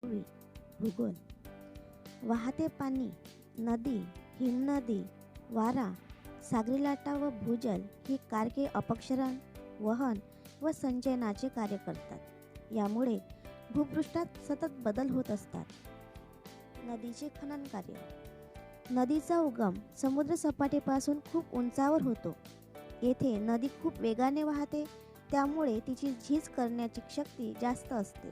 भूगोल. वाहते पाणी, नदी, हिमनदी, वारा, सागरी लाटा व भूजल ही कारके अपक्षरण, वहन व संचयनाचे कार्य करतात. यामुळे भूपृष्ठात सतत बदल होत असतात. नदीचे खनन कार्य. नदीचा उगम समुद्र सपाटीपासून खूप उंचावर होतो. येथे नदी खूप वेगाने वाहते, त्यामुळे तिची झीज करण्याची शक्ती जास्त असते.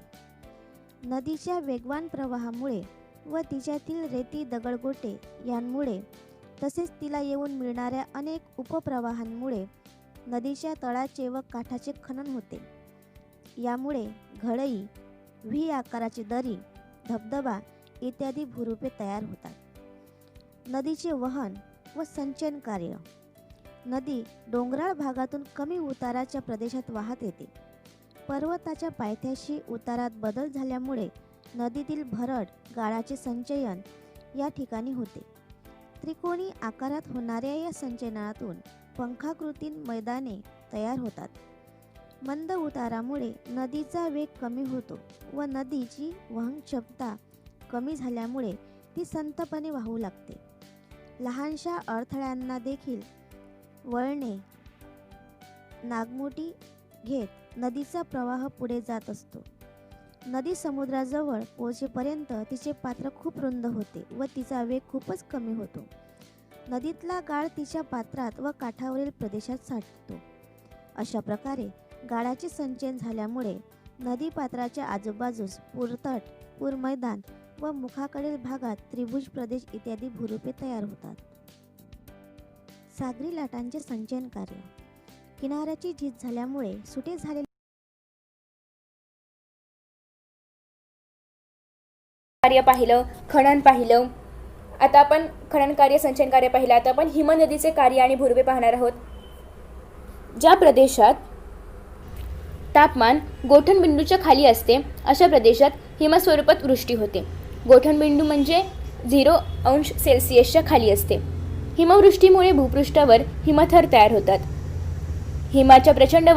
नदीच्या वेगवान प्रवाहामुळे व तिच्यातील रेती दगडगोटे यांमुळे तसेच तिला येऊन मिळणाऱ्या अनेक उपप्रवाहांमुळे नदीच्या तळाचे व काठाचे खनन होते. यामुळे घळई, व्ही आकाराची दरी, धबधबा इत्यादी भूरूपे तयार होतात. नदीचे वहन व संचयन कार्य. नदी डोंगराळ भागातून कमी उताराच्या प्रदेशात वाहत येते. पर्वताच्या पायथ्याशी उतारात बदल झाल्यामुळे नदीतील भरड गाळाचे संचयन या ठिकाणी होते. त्रिकोणी आकारात होणाऱ्या या संचयनातून पंखाकृती मैदाने तयार होतात. मंद उतारामुळे नदीचा वेग कमी होतो व नदीची वहन क्षमता कमी झाल्यामुळे ती संथपणे वाहू लागते. लहानशा अडथळ्यांना देखील वळणे नागमोडी घेत नदीचा प्रवाह पुढे जात असतो. नदी समुद्राजवळ पोहोचेपर्यंत तिचे पात्र खूप रुंद होते व तिचा वेग खूपच कमी होतो. नदीतला गाळ तिच्या पात्रात व काठावरील प्रदेशात साठतो. अशा प्रकारे गाळाचे संचयन झाल्यामुळे नदी पात्राच्या आजूबाजूस पूरतट, पूरमैदान व मुखाकडील भागात त्रिभुज प्रदेश इत्यादी भूरूपे तयार होतात. सागरी लाटांचे संचयन कार्य. किनाऱ्याची झीज झाल्यामुळे सुटे झालेले कार्य पाहिलं, खनन पाहिलं. आता आपण खनन कार्य, संचयन कार्य पाहिलं. आता आपण हिमनदीचे कार्य आणि भूरूपे पाहणार आहोत. ज्या प्रदेशात तापमान गोठणबिंदूच्या खाली असते अशा प्रदेशात हिमस्वरूपात वृष्टी होते. गोठणबिंदू म्हणजे 0°C खाली असते. हिमवृष्टीमुळे भूपृष्ठावर हिमथर तयार होतात. हिमाच्या प्रचंड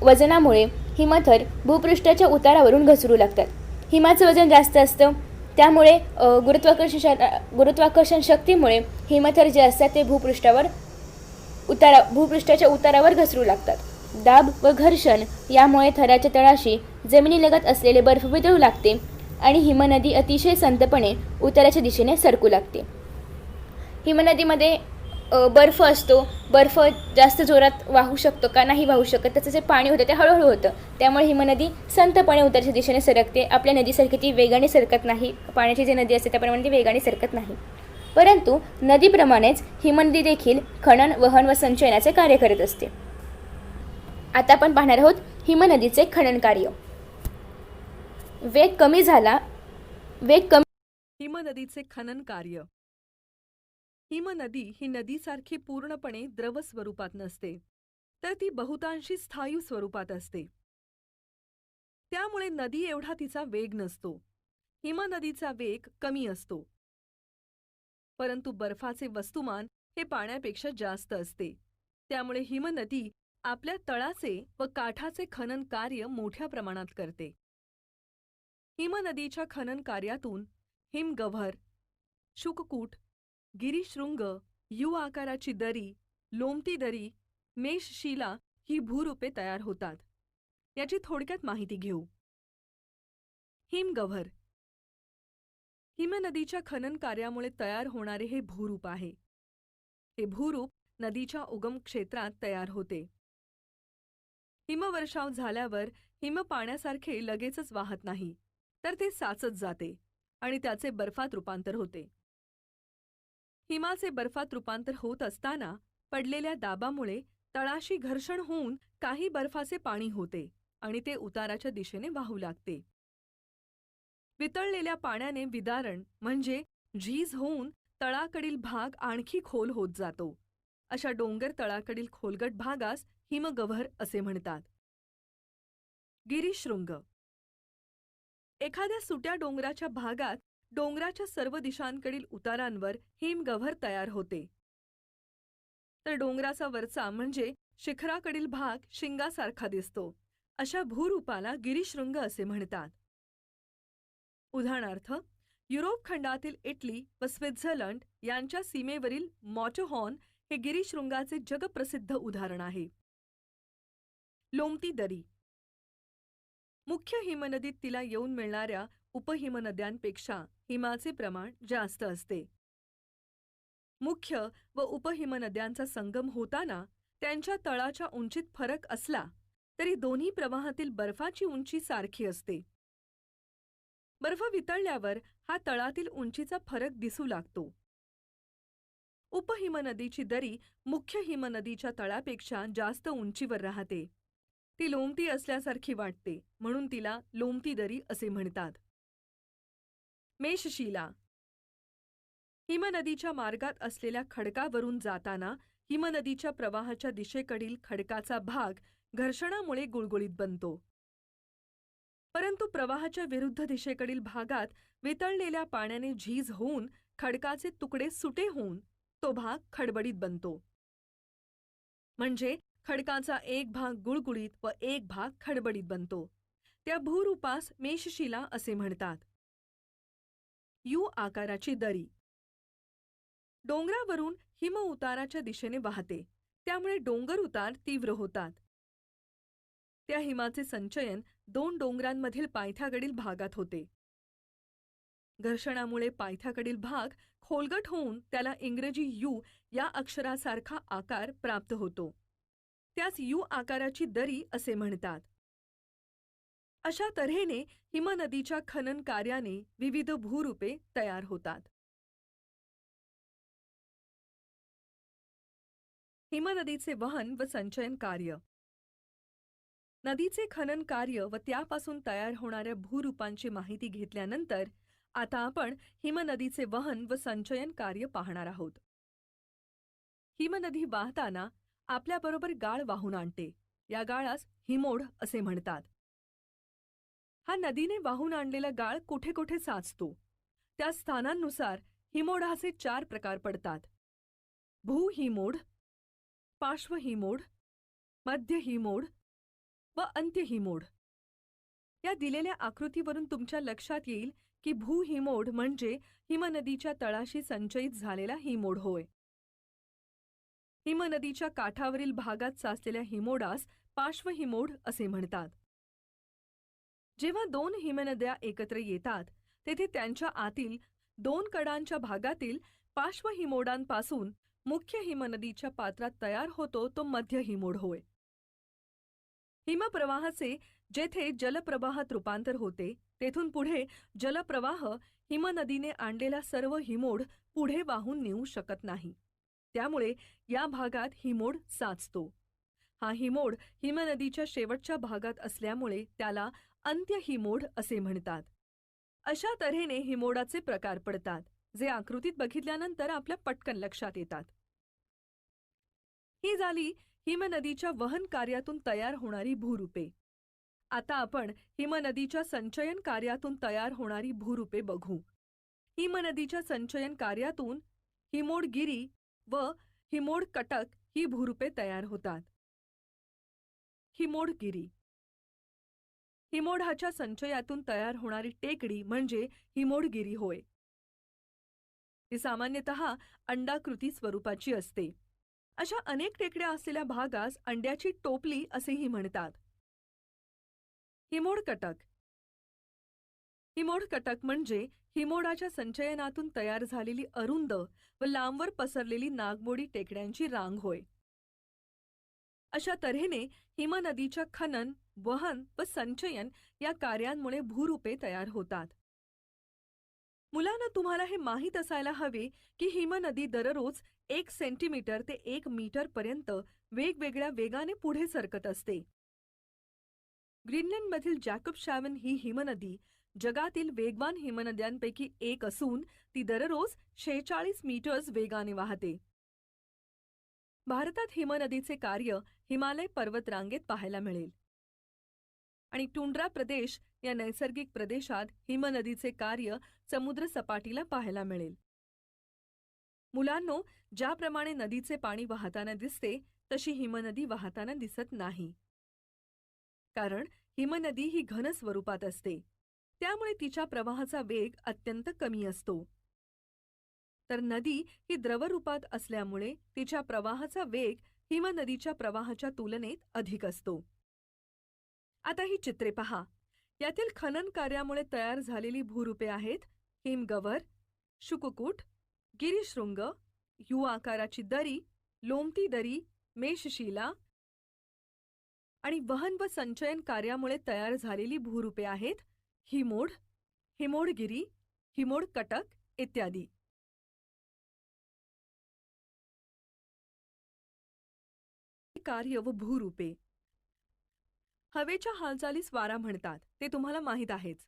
वजनामुळे हिमथर भूपृष्ठाच्या उतारावरून घसरू लागतात. हिमाचं वजन जास्त असतं, त्यामुळे गुरुत्वाकर्षण शक्तीमुळे हिमथर जे असतात ते भूपृष्ठाच्या उतारावर घसरू लागतात. दाब व घर्षण यामुळे थराच्या तळाशी जमिनीलगत असलेले बर्फ वितळू लागते आणि हिमनदी अतिशय संथपणे उताराच्या दिशेने सरकू लागते. हिमनदीमध्ये बर्फ असतो. बर्फ जास्त जोरात वाहू शकतो का नाही वाहू शकत. त्याचं जे पाणी होतं ते हळूहळू होतं. त्यामुळे हिमनदी संथपणे उताराच्या दिशेने सरकते. आपल्या नदीसारखी ती वेगाने सरकत नाही. पाण्याची जी नदी असते त्याप्रमाणे ती वेगाने सरकत नाही. परंतु नदीप्रमाणेच हिमनदी देखील खनन, वहन व संचयनाचे कार्य करत असते. आता आपण पाहणार आहोत हिमनदीचे खनन कार्य. हिमनदीचे खनन कार्य. हिमनदी ही नदीसारखी पूर्णपणे द्रव स्वरूपात नसते, तर ती बहुतांशी स्थायू स्वरूपात असते. त्यामुळे नदी एवढा तिचा वेग नसतो. हिमनदीचा वेग कमी असतो. परंतु बर्फाचे वस्तुमान हे पाण्यापेक्षा जास्त असते. त्यामुळे हिमनदी आपल्या तळाचे व काठाचे खनन कार्य मोठ्या प्रमाणात करते. हिमनदीच्या खनन कार्यातून हिमगव्हर, शुककूट, गिरीशृंग, यू आकाराची दरी, लोमती दरी, मेषशिला ही भूरूपे तयार होतात. याची थोडक्यात माहिती घेऊ. हिमगव्हर हिमनदीच्या खनन कार्यामुळे तयार होणारे हे भूरूप आहे. हे भूरूप नदीच्या उगम क्षेत्रात तयार होते. हिमवर्षाव झाल्यावर हिम पाण्यासारखे लगेचच वाहत नाही, तर ते साचत जाते आणि त्याचे बर्फात रूपांतर होते. हिमाचे बर्फात रूपांतर होत असताना पडलेल्या दाबामुळे तळाशी घर्षण होऊन काही बर्फाचे पाणी होते आणि ते उताराच्या दिशेने वाहू लागते. वितळलेल्या पाण्याने विदारण म्हणजे झीज होऊन तळाकडील भाग आणखी खोल होत जातो. अशा डोंगर तळाकडील खोलगट भागास हिमगव्हर असे म्हणतात. गिरीशृंग एखाद्या सुट्या डोंगराच्या भागात डोंगराच्या सर्व दिशांकडील उतारांवर हिमगव्हर तयार होते. तर डोंगराचा वरचा म्हणजे शिखराकडील भाग शिंगासारखा दिसतो. अशा भूरूपाला गिरीशृंग असे म्हणतात. उदाहरणार्थ, युरोप खंडातील इटली व स्वित्झर्लंड यांच्या सीमेवरील मॉटरहॉर्न हे गिरीशृंगाचे जगप्रसिद्ध उदाहरण आहे. लोमती दरी. मुख्य हिमनदीत तिला येऊन मिळणाऱ्या उपहिमनद्यांपेक्षा हिमाचे प्रमाण जास्त असते. मुख्य व उपहिमनद्यांचा संगम होताना त्यांच्या तळाच्या उंचीत फरक असला तरी दोन्ही प्रवाहातील बर्फाची उंची सारखी असते. बर्फ वितळल्यावर हा तळातील उंचीचा फरक दिसू लागतो. उपहिमनदीची दरी मुख्य हिमनदीच्या तळापेक्षा जास्त उंचीवर राहते. ती लोमती असल्यासारखी वाटते, म्हणून तिला लोमती दरी असे म्हणतात. मेषशिला. हिमनदीच्या मार्गात असलेल्या खडकावरून जाताना हिमनदीच्या प्रवाहाच्या दिशेकडील खडकाचा भाग घर्षणामुळे गुळगुळीत बनतो. परंतु प्रवाहाच्या विरुद्ध दिशेकडील भागात वितळलेल्या पाण्याने झीज होऊन खडकाचे तुकडे सुटे होऊन तो भाग खडबडीत बनतो. म्हणजे खडकाचा एक भाग गुळगुळीत व एक भाग खडबडीत बनतो. त्या भूरूपास मेषशिला असे म्हणतात. यू आकाराची दरी. डोंगरावरून हिम उताराच्या दिशेने वाहते, त्यामुळे डोंगर उतार तीव्र होतात. त्या हिमाचे संचयन दोन डोंगरांमधील पायथ्याकडील भागात होते. घर्षणामुळे पायथ्याकडील भाग खोलगट होऊन त्याला इंग्रजी यू या अक्षरासारखा आकार प्राप्त होतो. त्यास यू आकाराची दरी असे म्हणतात. अशा तऱ्हेने हिमनदीच्या खनन कार्याने विविध भूरूपे तयार होतात. हिमनदीचे वहन व संचयन कार्य. नदीचे खनन कार्य व त्यापासून तयार होणाऱ्या भूरूपांची माहिती घेतल्यानंतर आता आपण हिमनदीचे वहन व संचयन कार्य पाहणार आहोत. हिमनदी वाहताना आपल्याबरोबर गाळ वाहून आणते. या गाळास हिमोड असे म्हणतात. हा नदीने वाहून आणलेला गाळ कुठे कुठे साचतो. त्या स्थानांनुसार हिमोडाचे 4 प्रकार पडतात. भूहिमोड, पार्श्वहिमोड, मध्यहिमोड व अंत्यहिमोड. या दिलेल्या आकृतीवरून तुमच्या लक्षात येईल की भूहिमोड म्हणजे हिमनदीच्या तळाशी संचयित झालेला हिमोड होय. हिमनदीच्या काठावरील भागात साचलेल्या हिमोडास पार्श्वहिमोड असे म्हणतात. जेव्हा 2 हिमनद्या एकत्र येतात तेथे त्यांच्या आतील 2 कडांच्या भागातील पार्श्वहिमोडांपासून मुख्य हिमनदीच्या पात्रात तयार होतो तो मध्यहिमोड होय. हिमप्रवाहाचे जेथे जलप्रवाहात रूपांतर होते तेथून पुढे जलप्रवाह हिमनदीने आणलेला सर्व हिमोड पुढे वाहून नेऊ शकत नाही. त्यामुळे या भागात हिमोड साचतो. हा हिमोड हिमनदीच्या शेवटच्या भागात असल्यामुळे त्याला अंत्यहिमोड असे म्हणतात. अशा तऱ्हेने हिमोडाचे प्रकार पडतात, जे आकृतीत बघितल्यानंतर आपल्या पटकन लक्षात येतात. ही झाली हिमनदीच्या वहन कार्यातून तयार होणारी भूरूपे. आता आपण हिमनदीच्या संचयन कार्यातून तयार होणारी भूरूपे बघू. हिमनदीच्या संचयन कार्यातून हिमोडगिरी व हिमोडकटक ही भूरूपे तयार होतात. हिमोडगिरी. हिमोडाच्या संचयातून तयार होणारी टेकडी म्हणजे हिमोडगिरी होय. ती सामान्यतः अंडाकृती स्वरूपाची असते. अशा अनेक टेकड्या असलेल्या भागास अंड्याची टोपली असेही म्हणतात. हिमोडकटक. हिमोडकटक म्हणजे हिमोडाच्या संचयनातून तयार झालेली अरुंद व लांबवर पसरलेली नागमोडी टेकड्यांची रांग होय. अशा तऱ्हेने हिमनदीच्या खनन, वहन व संचयन या कार्यांमुळे भूरूपे तयार होतात. मुलांना तुम्हाला हे माहीत असायला हवे की हिमनदी दररोज 1 सेंटीमीटर ते 1 मीटर पर्यंत वेगवेगळ्या वेगाने पुढे सरकत असते. ग्रीनलँडमधील जॅकबशॅवन ही हिमनदी जगातील वेगवान हिमनद्यांपैकी एक असून ती दररोज 46 मीटर्स वेगाने वाहते. भारतात हिमनदीचे कार्य हिमालय पर्वतरांगेत पाहायला मिळेल आणि टुंड्रा प्रदेश या नैसर्गिक प्रदेशात हिमनदीचे कार्य समुद्र सपाटीला पाहायला मिळेल. मुलांनो, ज्याप्रमाणे नदीचे पाणी वाहताना दिसते तशी हिमनदी वाहताना दिसत नाही. कारण हिमनदी ही घन स्वरूपात असते. त्यामुळे तिच्या प्रवाहाचा वेग अत्यंत कमी असतो. तर नदी ही द्रवरूपात असल्यामुळे तिच्या प्रवाहाचा वेग हिमनदीच्या प्रवाहाच्या तुलनेत अधिक असतो. आता ही चित्रे पहा. यातील खनन कार्यामुळे तयार झालेली भूरूपे आहेत हिमगवर, शुकूट, गिरीशृंग, यू आकाराची दरी, लोमती दरी, मेषशिला. आणि वहन व संचयन कार्यामुळे तयार झालेली भूरूपे आहेत हिमोड, हिमोडगिरी, हिमोडकटक इत्यादी. कार्य व भूरूपे. हवेच्या हालचालीस वारा म्हणतात, ते तुम्हाला माहीत आहेच.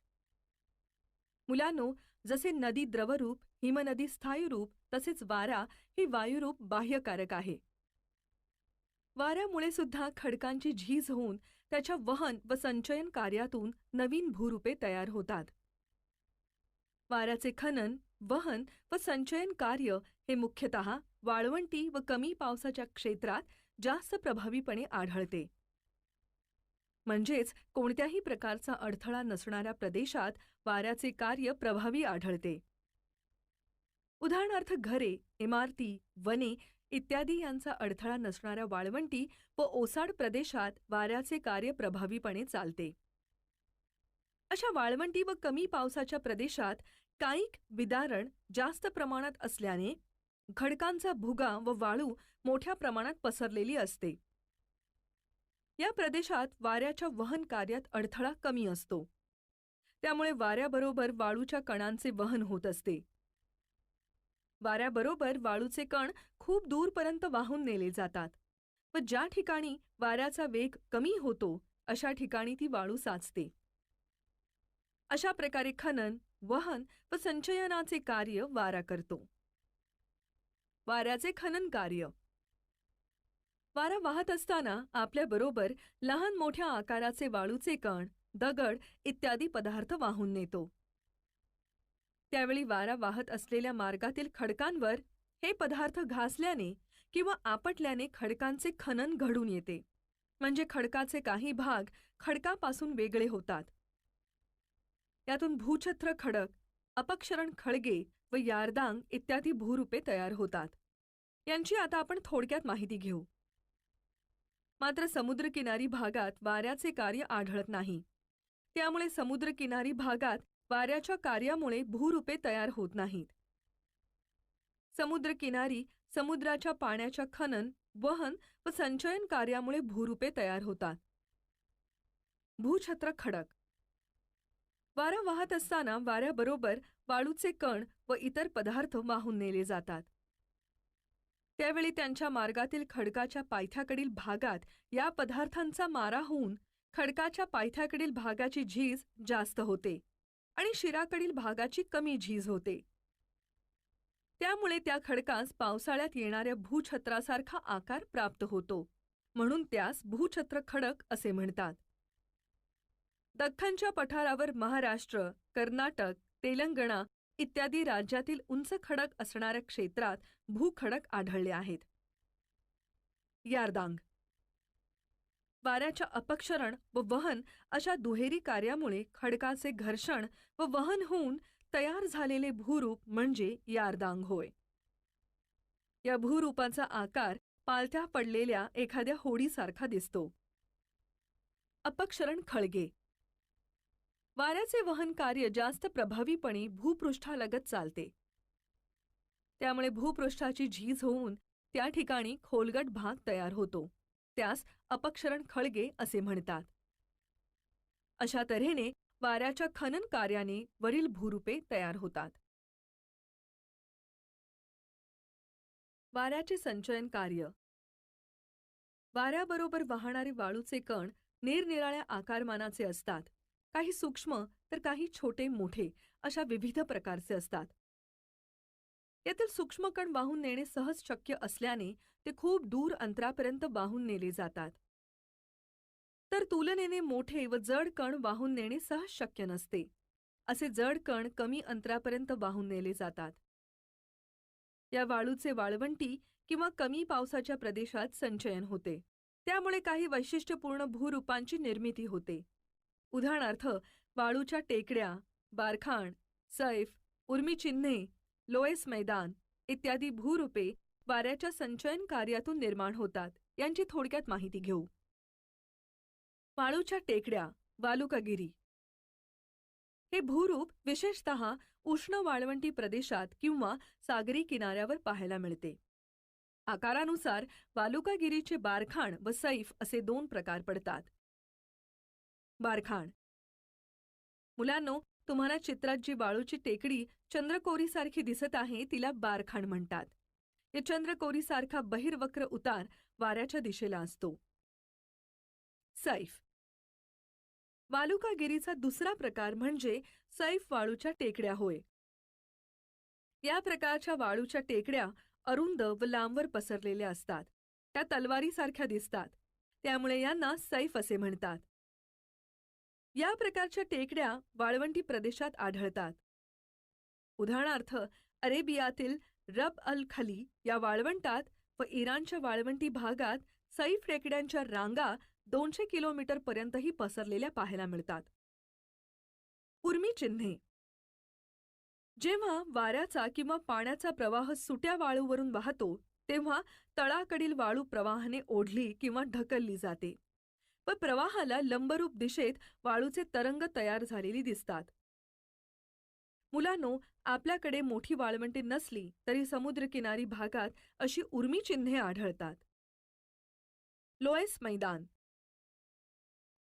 मुलांनो, जसे नदी द्रवरूप, हिमनदी स्थायीरूप, तसेच वारा ही वायुरूप बाह्यकारक आहे. वाऱ्यामुळे सुद्धा खडकांची झीज होऊन त्याच्या वहन व संचयन कार्यातून नवीन भूरूपे तयार होतात. वाऱ्याचे खनन, वहन व संचयन कार्य हे मुख्यतः वाळवंटी व कमी पावसाच्या क्षेत्रात जास्त प्रभावीपणे आढळते. म्हणजेच कोणत्याही प्रकारचा अडथळा नसणाऱ्या प्रदेशात वाऱ्याचे कार्य प्रभावी आढळते. उदाहरणार्थ घरे, इमारती, वने इत्यादी यांचा अडथळा नसणाऱ्या वाळवंटी व ओसाड प्रदेशात वाऱ्याचे कार्य प्रभावीपणे चालते. अशा वाळवंटी व कमी पावसाच्या प्रदेशात कायिक विदारण जास्त प्रमाणात असल्याने खडकांचा भुगा व वाळू मोठ्या प्रमाणात पसरलेली असते. या प्रदेशात वाऱ्याच्या वहन कार्यात अडथळा कमी असतो. त्यामुळे वाऱ्याबरोबर वाळूच्या कणांचे वहन होत असते. वाऱ्याबरोबर वाळूचे कण खूप दूरपर्यंत वाहून नेले जातात व ज्या ठिकाणी वाऱ्याचा वेग कमी होतो अशा ठिकाणी ती वाळू साचते. अशा प्रकारे खनन, वहन व संचयनाचे कार्य वारा करतो. वाऱ्याचे खनन कार्य. वारा वाहत असताना आपल्याबरोबर लहान मोठ्या आकाराचे वाळूचे कण, दगड इत्यादी पदार्थ वाहून नेतो. त्यावेळी वारा वाहत असलेल्या मार्गातील खडकांवर हे पदार्थ घासल्याने किंवा आपटल्याने खडकांचे खनन घडून येते. म्हणजे खडकाचे काही भाग खडकापासून वेगळे होतात. यातून भूछत्र खडक, अपक्षरण खळगे व यारदांग इत्यादी भूरूपे तयार होतात. यांची आता आपण थोडक्यात माहिती घेऊ. मात्र समुद्रकिनारी भागात वाऱ्याचे कार्य आढळत नाही. त्यामुळे समुद्रकिनारी भागात वाऱ्याच्या कार्यामुळे भूरूपे तयार होत नाहीत. समुद्रकिनारी समुद्राच्या पाण्याच्या खनन, वहन व संचयन कार्यामुळे भूरूपे तयार होतात. भूछत्र खडक. वारा वाहत असताना वाऱ्याबरोबर वाळूचे कण व इतर पदार्थ वाहून नेले जातात. त्यावेळी त्यांच्या मार्गातील खडकाच्या पायथ्याकडील भागात या पदार्थांचा मारा होऊन खडकाच्या पायथ्याकडील भागाची झीज जास्त होते आणि शिराकडील भागाची कमी झीज होते. त्यामुळे त्या खडकास पावसाळ्यात येणाऱ्या भूछत्रासारखा आकार प्राप्त होतो, म्हणून त्यास भूछत्र खडक असे म्हणतात. दख्खनच्या पठारावर महाराष्ट्र, कर्नाटक, तेलंगणा इत्यादी राज्यातील उंच खडक असणाऱ्या क्षेत्रात भूखडक आढळले आहेत. यारदांग. वाऱ्याच्या अपक्षरण व वहन अशा दुहेरी कार्यामुळे खडकाचे घर्षण व वहन होऊन तयार झालेले भूरूप म्हणजे यारदांग होय. या भूरूपाचा आकार पालथ्या पडलेल्या एखाद्या होडीसारखा दिसतो. अपक्षरण खळगे. वाऱ्याचे वहन कार्य जास्त प्रभावीपणे भूपृष्ठालगत चालते. त्यामुळे भूपृष्ठाची झीज होऊन त्या ठिकाणी खोलगट भाग तयार होतो. त्यास अपक्षरण खळगे असे म्हणतात. अशा तऱ्हेने वाऱ्याच्या खनन कार्याने वरील भूरूपे तयार होतात. वाऱ्याचे संचयन कार्य. वाऱ्याबरोबर वाहणारे वाळूचे कण निरनिराळ्या आकारमानाचे असतात. काही सूक्ष्म तर काही छोटे मोठे अशा विविध प्रकारचे असतात. यातील सूक्ष्म कण वाहून नेणे सहज शक्य असल्याने ते खूप दूर अंतरापर्यंत वाहून नेले जातात. तर तुलनेने मोठे व जड कण वाहून नेणे सहज शक्य नसते. असे जड कण कमी अंतरापर्यंत वाहून नेले जातात. या वाळूचे वाळवंटी किंवा कमी पावसाच्या प्रदेशात संचयन होते. त्यामुळे काही वैशिष्ट्यपूर्ण भूरूपांची निर्मिती होते. उदाहरणार्थ वाळूच्या टेकड्या, बारखाण, सैफ, उर्मी चिन्हे, लोएस मैदान इत्यादी भूरूपे वाऱ्याच्या संचयन कार्यातून निर्माण होतात यांची थोडक्यात माहिती घेऊ. वाळूच्या टेकड्या, वालुकागिरी. हे भूरूप विशेषतः उष्ण वाळवंटी प्रदेशात किंवा सागरी किनाऱ्यावर पाहायला मिळते. आकारानुसार वालुकागिरीचे बारखाण व सैफ असे 2 प्रकार पडतात. बारखाण. मुलांनो, तुम्हाला चित्रात जी वाळूची टेकडी चंद्रकोरीसारखी दिसत आहे तिला बारखाण म्हणतात. या चंद्रकोरीसारखा बहिर्वक्र उतार वाऱ्याच्या दिशेला असतो. सैफ. वालुकागिरीचा दुसरा प्रकार म्हणजे सैफ वाळूच्या टेकड्या होय. या प्रकारच्या वाळूच्या टेकड्या अरुंद व लांबवर पसरलेल्या असतात. त्या तलवारीसारख्या दिसतात, त्यामुळे यांना सैफ असे म्हणतात. या प्रकारच्या टेकड्या वाळवंटी प्रदेशात आढळतात. उदाहरणार्थ, अरेबियातील रब अल खली या वाळवंटात व इराणच्या वाळवंटी भागात सैफ टेकड्यांच्या रांगा 200 किलोमीटरपर्यंतही पसरलेल्या पाहायला मिळतात. उर्मी चिन्हे. जेव्हा वाऱ्याचा किंवा पाण्याचा प्रवाह सुट्या वाळूवरून वाहतो तेव्हा तळाकडील वाळू प्रवाहाने ओढली किंवा ढकलली जाते व प्रवाहाला लंबरूप दिशेत वाळूचे तरंग तयार झालेली दिसतात. मुलांनो, आपल्याकडे मोठी वाळवंटे नसली तरी समुद्रकिनारी भागात अशी उर्मी चिन्हे आढळतात. लोएस मैदान.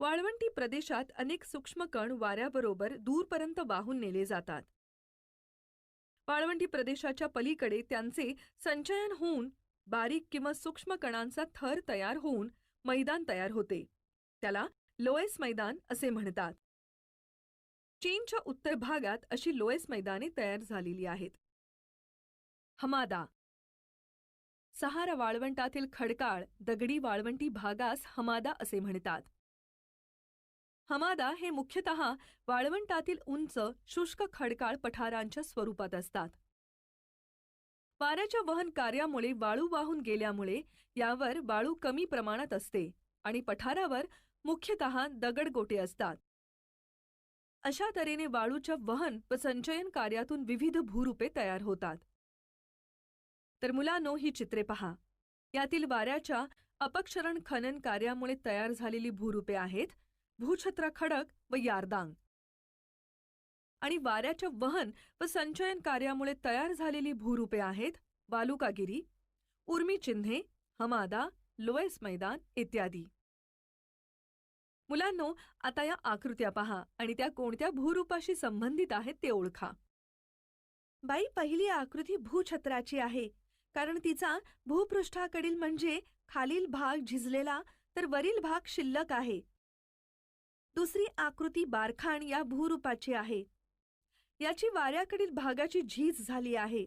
वाळवंटी प्रदेशात अनेक सूक्ष्म कण वाऱ्याबरोबर दूरपर्यंत वाहून नेले जातात. वाळवंटी प्रदेशाच्या पलीकडे त्यांचे संचयन होऊन बारीक किंवा सूक्ष्म कणांचा थर तयार होऊन मैदान तयार होते. त्याला लोएस मैदान असे म्हणतात. चीनच्या उत्तर भागात अशी लोएस मैदाने तयार झालेली आहेत. हमादा. सहारा वाळवंटातील खडकाळ दगडी वाळवंटी भागास हमादा असे म्हणतात. हमादा हे मुख्यतः वाळवंटातील उंच शुष्क खडकाळ पठारांच्या स्वरूपात असतात. वाऱ्याच्या वहन कार्यामुळे वाळू वाहून गेल्यामुळे यावर वाळू कमी प्रमाणात असते आणि पठारावर मुख्यतः दगडगोटे असतात. अशा तऱ्हेने वाळूच्या वहन व संचयन कार्यातून विविध भूरूपे तयार होतात. तर मुलांनो, ही चित्रे पहा. यातील वाऱ्याच्या अपक्षरण खनन कार्यामुळे तयार झालेली भूरूपे आहेत भूछत्र खडक व यारदांग. आणि वाऱ्याच्या वहन व संचयन कार्यामुळे तयार झालेली भूरूपे आहेत वालुकागिरी, उर्मी चिन्हे, हमादा, लोएस मैदान इत्यादी. मुलांनो, आता या आकृत्या पहा आणि त्या कोणत्या भूरूपाशी संबंधित आहेत ते ओळखा. बाई, पहिली आकृती भूछत्राची आहे, कारण तिचा भूपृष्ठाकडील म्हणजे खालील भाग झिजलेला तर वरील भाग शिल्लक आहे. दुसरी आकृती बारखाण या भूरूपाची आहे. याची वाऱ्याकडील भागाची झीज झाली आहे.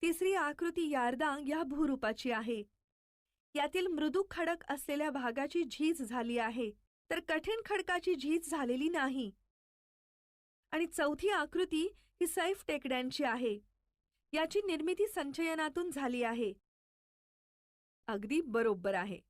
तिसरी आकृती यारदांग या भूरूपाची आहे. यातील मृदू खडक असलेल्या भागाची झीज झाली आहे, तर कठीण खडकाची झीज झालेली नाही. आणि चौथी आकृती ही सैफ टेकड्यांची आहे. याची निर्मिती संचयनातून झाली आहे. अगदी बरोबर आहे.